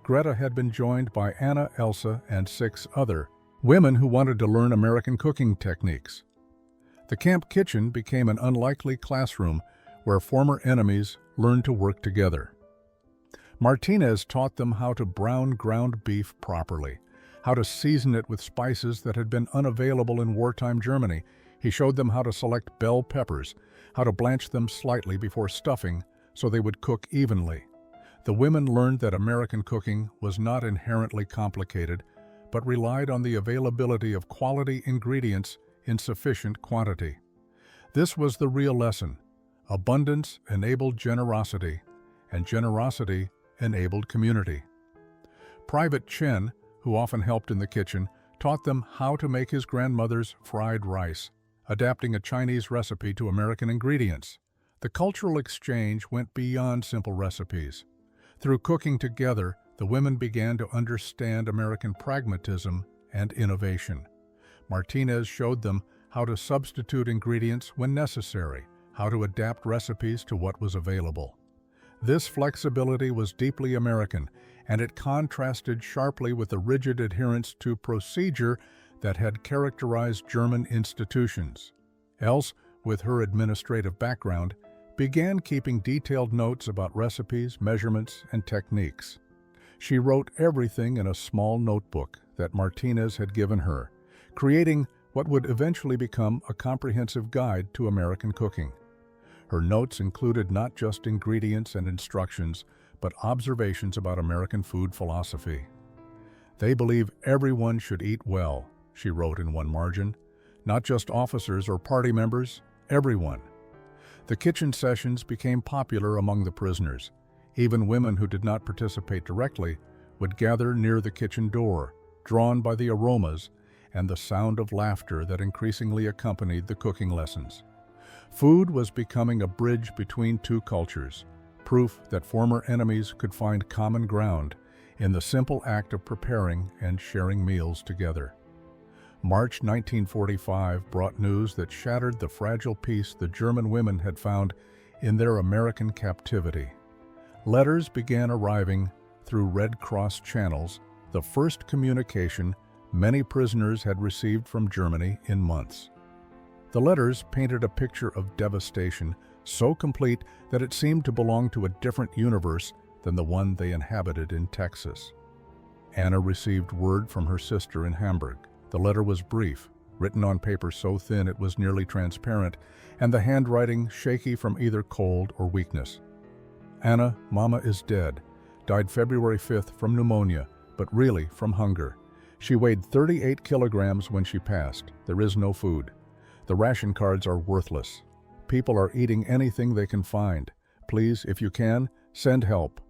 Greta had been joined by Anna, Elsa, and 6 other women who wanted to learn American cooking techniques. The camp kitchen became an unlikely classroom where former enemies learned to work together. Martinez taught them how to brown ground beef properly, how to season it with spices that had been unavailable in wartime Germany. He showed them how to select bell peppers, how to blanch them slightly before stuffing so they would cook evenly. The women learned that American cooking was not inherently complicated, but relied on the availability of quality ingredients in sufficient quantity. This was the real lesson. Abundance enabled generosity, and generosity enabled community. Private Chen, who often helped in the kitchen, taught them how to make his grandmother's fried rice, adapting a Chinese recipe to American ingredients. The cultural exchange went beyond simple recipes. Through cooking together, the women began to understand American pragmatism and innovation. Martinez showed them how to substitute ingredients when necessary, how to adapt recipes to what was available. This flexibility was deeply American, and it contrasted sharply with the rigid adherence to procedure that had characterized German institutions. Else, with her administrative background, began keeping detailed notes about recipes, measurements, and techniques. She wrote everything in a small notebook that Martinez had given her, creating what would eventually become a comprehensive guide to American cooking. Her notes included not just ingredients and instructions, but observations about American food philosophy. "They believe everyone should eat well," she wrote in one margin. "Not just officers or party members, everyone." The kitchen sessions became popular among the prisoners. Even women who did not participate directly would gather near the kitchen door, drawn by the aromas and the sound of laughter that increasingly accompanied the cooking lessons. Food was becoming a bridge between two cultures, proof that former enemies could find common ground in the simple act of preparing and sharing meals together. March 1945 brought news that shattered the fragile peace the German women had found in their American captivity. Letters began arriving through Red Cross channels, the first communication many prisoners had received from Germany in months. The letters painted a picture of devastation so complete that it seemed to belong to a different universe than the one they inhabited in Texas. Anna received word from her sister in Hamburg. The letter was brief, written on paper so thin it was nearly transparent, and the handwriting shaky from either cold or weakness. Anna, Mama is dead. Died February 5th from pneumonia, but really from hunger. She weighed 38 kilograms when she passed. There is no food. The ration cards are worthless. People are eating anything they can find. Please, if you can, send help.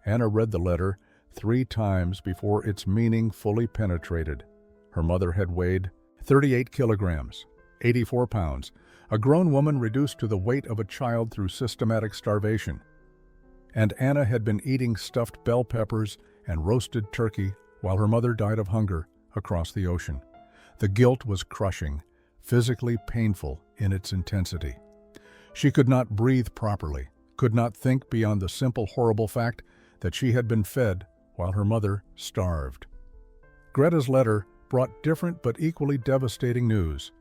Anna read the letter 3 times before its meaning fully penetrated. Her mother had weighed 38 kilograms, 84 pounds, a grown woman reduced to the weight of a child through systematic starvation. And Anna had been eating stuffed bell peppers and roasted turkey while her mother died of hunger across the ocean. The guilt was crushing, physically painful in its intensity. She could not breathe properly, could not think beyond the simple, horrible fact that she had been fed while her mother starved. Greta's letter brought different but equally devastating news.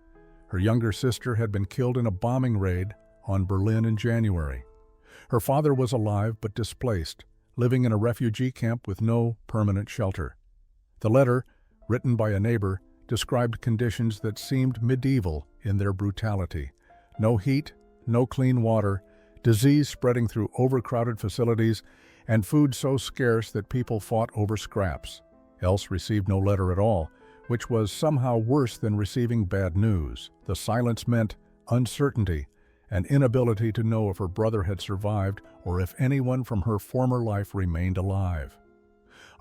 Her younger sister had been killed in a bombing raid on Berlin in January. Her father was alive but displaced, living in a refugee camp with no permanent shelter. The letter, written by a neighbor, described conditions that seemed medieval in their brutality. No heat, no clean water, disease spreading through overcrowded facilities, and food so scarce that people fought over scraps. Else received no letter at all, which was somehow worse than receiving bad news. The silence meant uncertainty, an inability to know if her brother had survived or if anyone from her former life remained alive.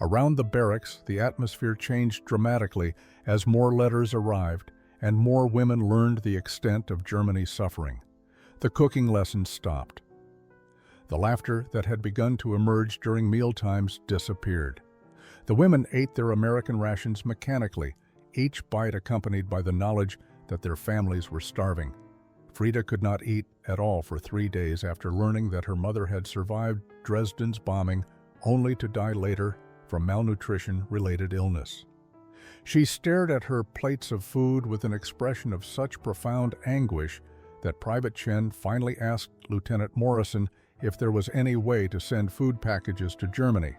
Around the barracks, the atmosphere changed dramatically as more letters arrived and more women learned the extent of Germany's suffering. The cooking lessons stopped. The laughter that had begun to emerge during mealtimes disappeared. The women ate their American rations mechanically, each bite accompanied by the knowledge that their families were starving. Frida could not eat at all for 3 days after learning that her mother had survived Dresden's bombing, only to die later from malnutrition-related illness. She stared at her plates of food with an expression of such profound anguish that Private Chen finally asked Lieutenant Morrison if there was any way to send food packages to Germany.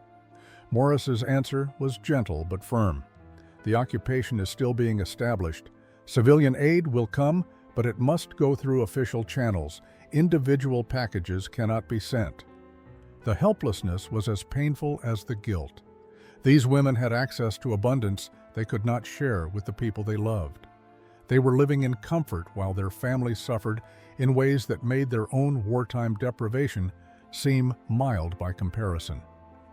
Morris's answer was gentle but firm. The occupation is still being established. Civilian aid will come, but it must go through official channels. Individual packages cannot be sent. The helplessness was as painful as the guilt. These women had access to abundance they could not share with the people they loved. They were living in comfort while their families suffered in ways that made their own wartime deprivation seem mild by comparison.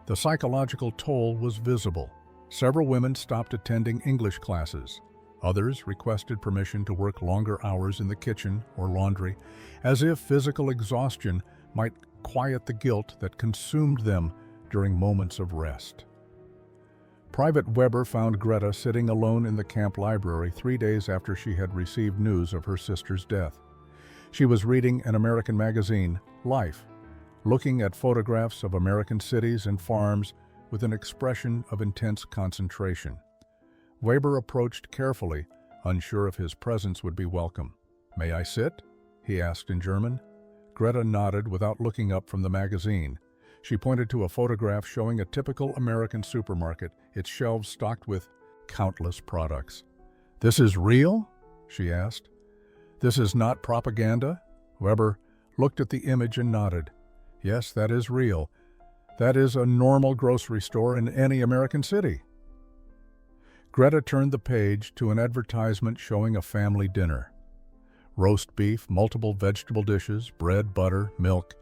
The psychological toll was visible. Several women stopped attending English classes. Others requested permission to work longer hours in the kitchen or laundry, as if physical exhaustion might quiet the guilt that consumed them during moments of rest. Private Weber found Greta sitting alone in the camp library 3 days after she had received news of her sister's death. She was reading an American magazine, Life, looking at photographs of American cities and farms with an expression of intense concentration. Weber approached carefully, unsure if his presence would be welcome. "May I sit?" he asked in German. Greta nodded without looking up from the magazine. She pointed to a photograph showing a typical American supermarket, its shelves stocked with countless products. "This is real?" she asked. "This is not propaganda?" Weber looked at the image and nodded. "Yes, that is real. That is a normal grocery store in any American city." Greta turned the page to an advertisement showing a family dinner. Roast beef, multiple vegetable dishes, bread, butter, milk.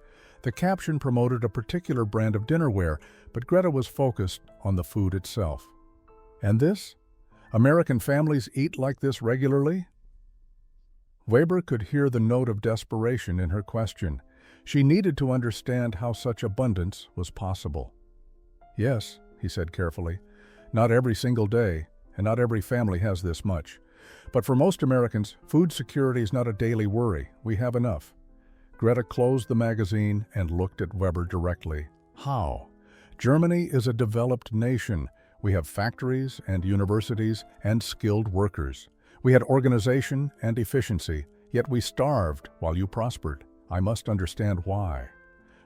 The caption promoted a particular brand of dinnerware, but Greta was focused on the food itself. "And this? American families eat like this regularly?" Weber could hear the note of desperation in her question. She needed to understand how such abundance was possible. "Yes, he said carefully. Not every single day, and not every family has this much. But for most Americans, food security is not a daily worry. We have enough. Greta closed the magazine and looked at Weber directly. How? Germany is a developed nation. We have factories and universities and skilled workers. We had organization and efficiency, yet we starved while you prospered. I must understand why.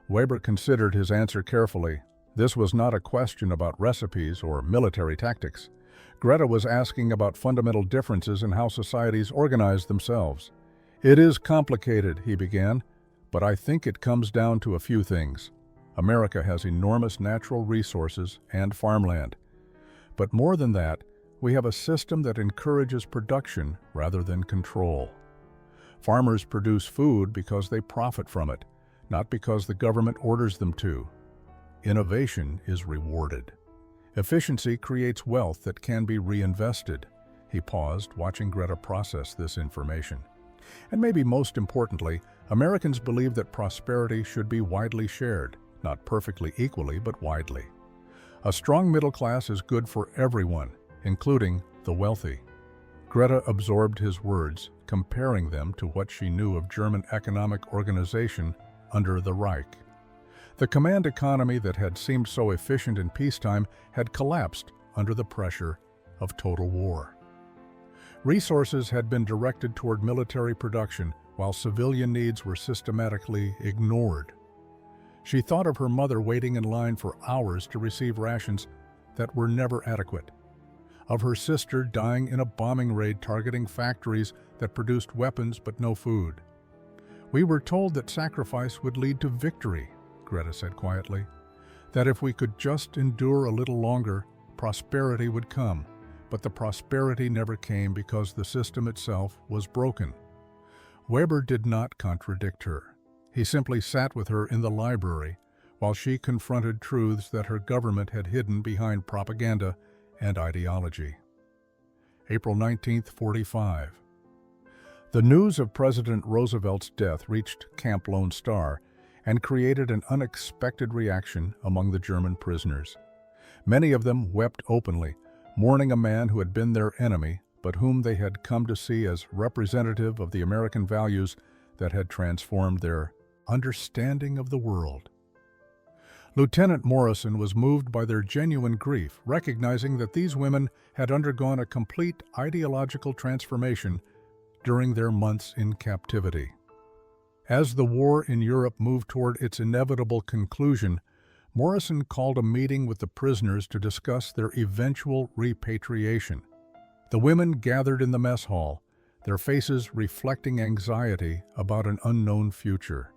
Weber considered his answer carefully. This was not a question about recipes or military tactics. Greta was asking about fundamental differences in how societies organize themselves. It is complicated, he began, but I think it comes down to a few things. America has enormous natural resources and farmland. But more than that, we have a system that encourages production rather than control. Farmers produce food because they profit from it, not because the government orders them to. Innovation is rewarded. Efficiency creates wealth that can be reinvested. He paused, watching Greta process this information. And maybe most importantly, Americans believe that prosperity should be widely shared, not perfectly equally, but widely. A strong middle class is good for everyone, including the wealthy. Greta absorbed his words, comparing them to what she knew of German economic organization under the Reich. The command economy that had seemed so efficient in peacetime had collapsed under the pressure of total war. Resources had been directed toward military production, while civilian needs were systematically ignored. She thought of her mother waiting in line for hours to receive rations that were never adequate, of her sister dying in a bombing raid targeting factories that produced weapons but no food. We were told that sacrifice would lead to victory, Greta said quietly, that if we could just endure a little longer, prosperity would come. But the prosperity never came because the system itself was broken. Weber did not contradict her. He simply sat with her in the library while she confronted truths that her government had hidden behind propaganda and ideology. April 1945. The news of President Roosevelt's death reached Camp Lone Star and created an unexpected reaction among the German prisoners. Many of them wept openly, mourning a man who had been their enemy, but whom they had come to see as representative of the American values that had transformed their understanding of the world. Lieutenant Morrison was moved by their genuine grief, recognizing that these women had undergone a complete ideological transformation during their months in captivity. As the war in Europe moved toward its inevitable conclusion, Morrison called a meeting with the prisoners to discuss their eventual repatriation. The women gathered in the mess hall, their faces reflecting anxiety about an unknown future.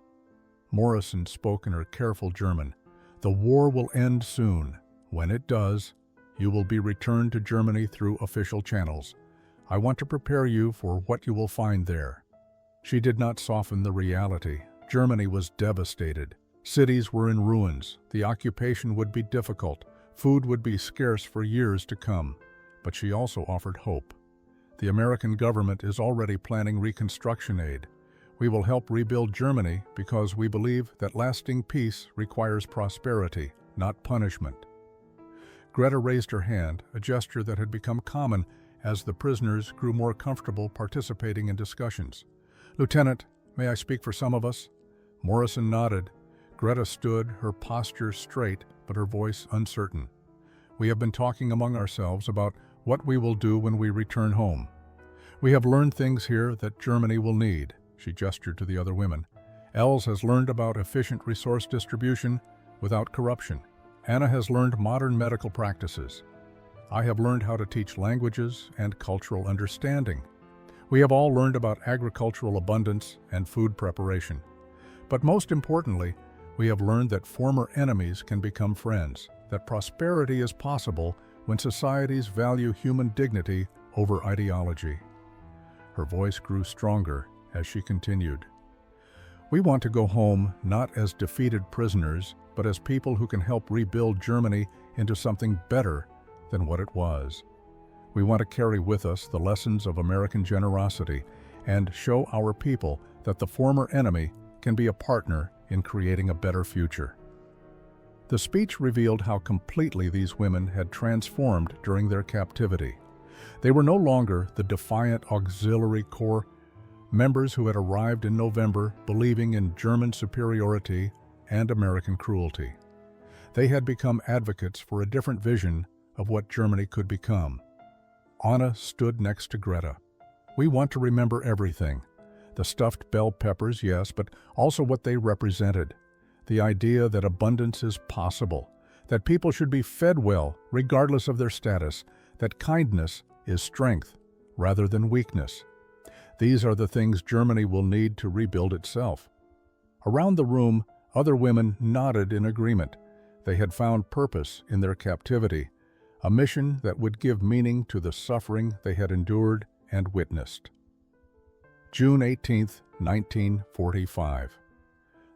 Morrison spoke in her careful German. "The war will end soon. When it does, you will be returned to Germany through official channels. I want to prepare you for what you will find there." She did not soften the reality. Germany was devastated. Cities were in ruins. The occupation would be difficult. Food would be scarce for years to come. But she also offered hope. The American government is already planning reconstruction aid. We will help rebuild Germany because we believe that lasting peace requires prosperity, not punishment. Greta raised her hand, a gesture that had become common as the prisoners grew more comfortable participating in discussions. "Lieutenant, may I speak for some of us?" Morrison nodded. Greta stood, her posture straight, but her voice uncertain. "We have been talking among ourselves about what we will do when we return home. We have learned things here that Germany will need." She gestured to the other women. "Els has learned about efficient resource distribution without corruption. Anna has learned modern medical practices. I have learned how to teach languages and cultural understanding. We have all learned about agricultural abundance and food preparation. But most importantly, we have learned that former enemies can become friends, that prosperity is possible when societies value human dignity over ideology." Her voice grew stronger as she continued. "We want to go home not as defeated prisoners, but as people who can help rebuild Germany into something better than what it was. We want to carry with us the lessons of American generosity and show our people that the former enemy can be a partner in creating a better future." The speech revealed how completely these women had transformed during their captivity. They were no longer the defiant Auxiliary Corps members who had arrived in November believing in German superiority and American cruelty. They had become advocates for a different vision of what Germany could become. Anna stood next to Greta. We want to remember everything. The stuffed bell peppers, yes, but also what they represented. The idea that abundance is possible, that people should be fed well regardless of their status, that kindness is strength rather than weakness. These are the things Germany will need to rebuild itself. Around the room, other women nodded in agreement. They had found purpose in their captivity, a mission that would give meaning to the suffering they had endured and witnessed. June 18, 1945.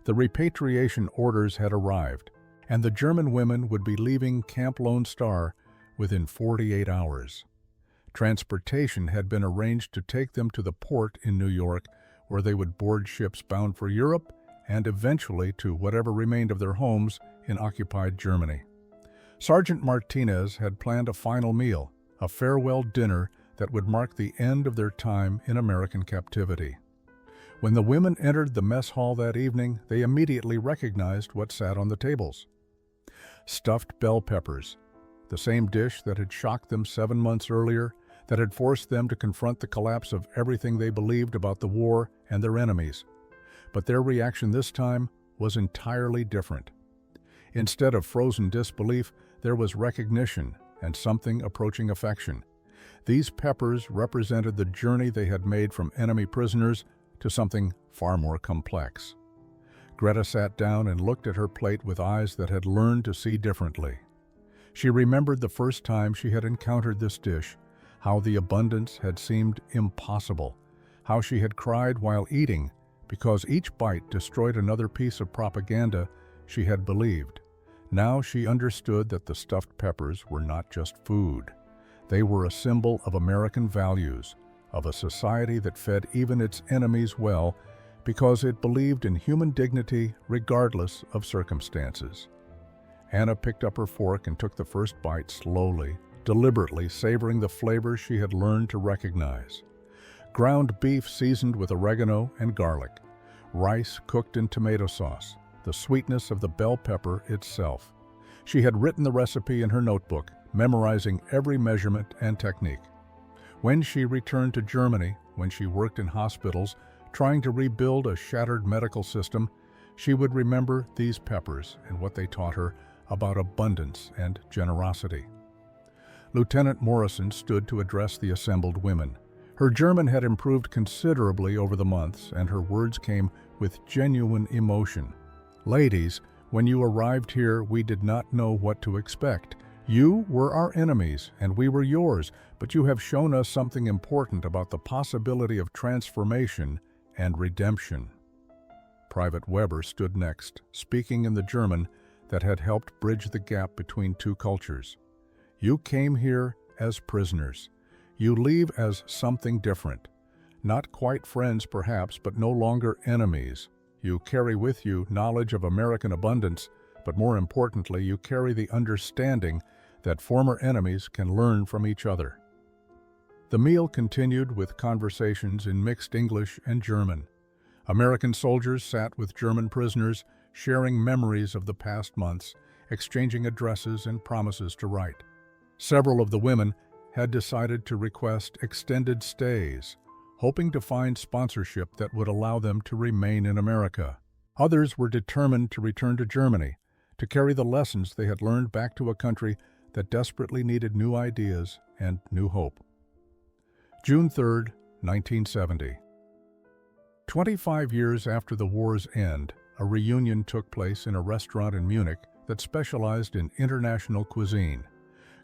The repatriation orders had arrived, and the German women would be leaving Camp Lone Star within 48 hours. Transportation had been arranged to take them to the port in New York, where they would board ships bound for Europe and eventually to whatever remained of their homes in occupied Germany. Sergeant Martinez had planned a final meal, a farewell dinner that would mark the end of their time in American captivity. When the women entered the mess hall that evening, they immediately recognized what sat on the tables. Stuffed bell peppers, the same dish that had shocked them 7 months earlier, that had forced them to confront the collapse of everything they believed about the war and their enemies. But their reaction this time was entirely different. Instead of frozen disbelief, there was recognition and something approaching affection. These peppers represented the journey they had made from enemy prisoners to something far more complex. Greta sat down and looked at her plate with eyes that had learned to see differently. She remembered the first time she had encountered this dish, how the abundance had seemed impossible, how she had cried while eating because each bite destroyed another piece of propaganda she had believed. Now she understood that the stuffed peppers were not just food. They were a symbol of American values, of a society that fed even its enemies well because it believed in human dignity regardless of circumstances. Anna picked up her fork and took the first bite slowly, deliberately savoring the flavors she had learned to recognize. Ground beef seasoned with oregano and garlic, rice cooked in tomato sauce, the sweetness of the bell pepper itself. She had written the recipe in her notebook, memorizing every measurement and technique. When she returned to Germany, when she worked in hospitals, trying to rebuild a shattered medical system, she would remember these peppers and what they taught her about abundance and generosity. Lieutenant Morrison stood to address the assembled women. Her German had improved considerably over the months, and her words came with genuine emotion. Ladies, when you arrived here, we did not know what to expect. You were our enemies, and we were yours, but you have shown us something important about the possibility of transformation and redemption. Private Weber stood next, speaking in the German that had helped bridge the gap between two cultures. You came here as prisoners. You leave as something different. Not quite friends, perhaps, but no longer enemies. You carry with you knowledge of American abundance, but more importantly, you carry the understanding that former enemies can learn from each other. The meal continued with conversations in mixed English and German. American soldiers sat with German prisoners, sharing memories of the past months, exchanging addresses and promises to write. Several of the women had decided to request extended stays, hoping to find sponsorship that would allow them to remain in America. Others were determined to return to Germany, to carry the lessons they had learned back to a country that desperately needed new ideas and new hope. June 3, 1970. 25 years after the war's end, a reunion took place in a restaurant in Munich that specialized in international cuisine.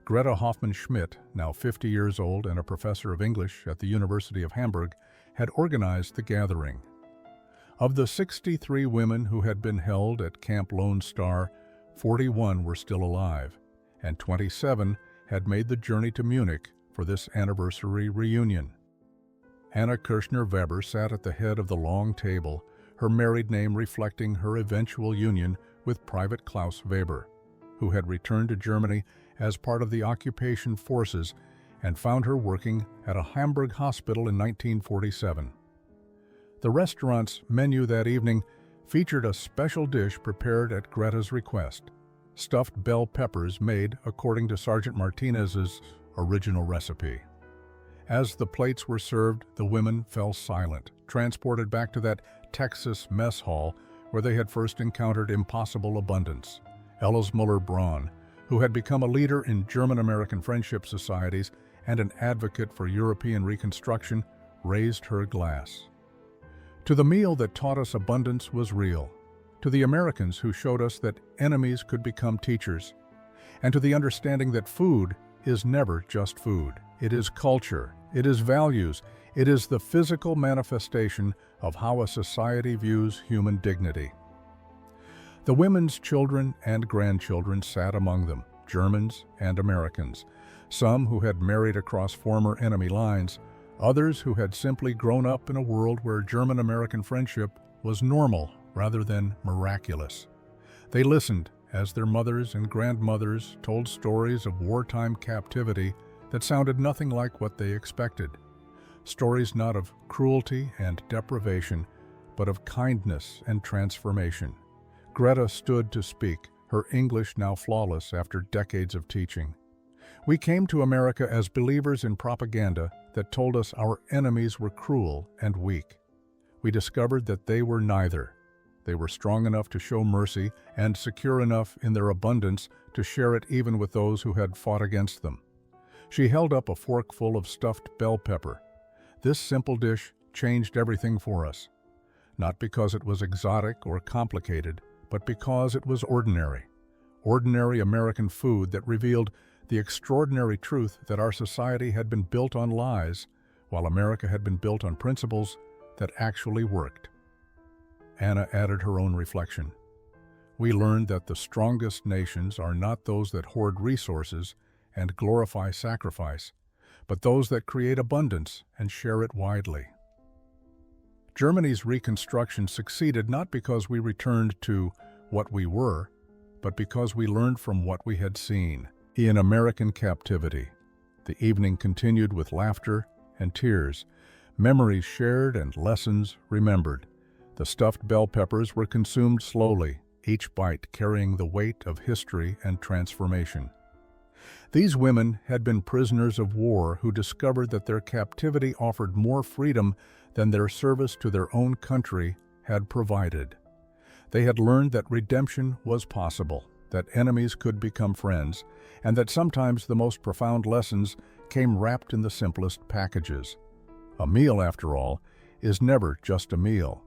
Greta Hoffmann-Schmidt, now 50 years old and a professor of English at the University of Hamburg, had organized the gathering. Of the 63 women who had been held at Camp Lone Star, 41 were still alive, and 27 had made the journey to Munich for this anniversary reunion. Anna Kirschner-Weber sat at the head of the long table, her married name reflecting her eventual union with Private Klaus Weber. who had returned to Germany as part of the occupation forces and found her working at a Hamburg hospital in 1947. The restaurant's menu that evening featured a special dish prepared at Greta's request, stuffed bell peppers made according to Sergeant Martinez's original recipe. As the plates were served, the women fell silent, transported back to that Texas mess hall where they had first encountered impossible abundance. Ellis Muller-Braun, who had become a leader in German-American friendship societies and an advocate for European reconstruction, raised her glass. To the meal that taught us abundance was real, to the Americans who showed us that enemies could become teachers, and to the understanding that food is never just food. It is culture, it is values, it is the physical manifestation of how a society views human dignity. The women's children and grandchildren sat among them, Germans and Americans, some who had married across former enemy lines, others who had simply grown up in a world where German-American friendship was normal rather than miraculous. They listened as their mothers and grandmothers told stories of wartime captivity that sounded nothing like what they expected. Stories not of cruelty and deprivation, but of kindness and transformation. Greta stood to speak, her English now flawless after decades of teaching. We came to America as believers in propaganda that told us our enemies were cruel and weak. We discovered that they were neither. They were strong enough to show mercy and secure enough in their abundance to share it even with those who had fought against them. She held up a fork full of stuffed bell pepper. This simple dish changed everything for us, not because it was exotic or complicated, but because it was ordinary. Ordinary American food that revealed the extraordinary truth that our society had been built on lies, while America had been built on principles that actually worked. Anna added her own reflection. We learned that the strongest nations are not those that hoard resources and glorify sacrifice, but those that create abundance and share it widely. Germany's reconstruction succeeded not because we returned to what we were, but because we learned from what we had seen. In American captivity, the evening continued with laughter and tears, memories shared and lessons remembered. The stuffed bell peppers were consumed slowly, each bite carrying the weight of history and transformation. These women had been prisoners of war who discovered that their captivity offered more freedom than their service to their own country had provided. They had learned that redemption was possible, that enemies could become friends, and that sometimes the most profound lessons came wrapped in the simplest packages. A meal, after all, is never just a meal.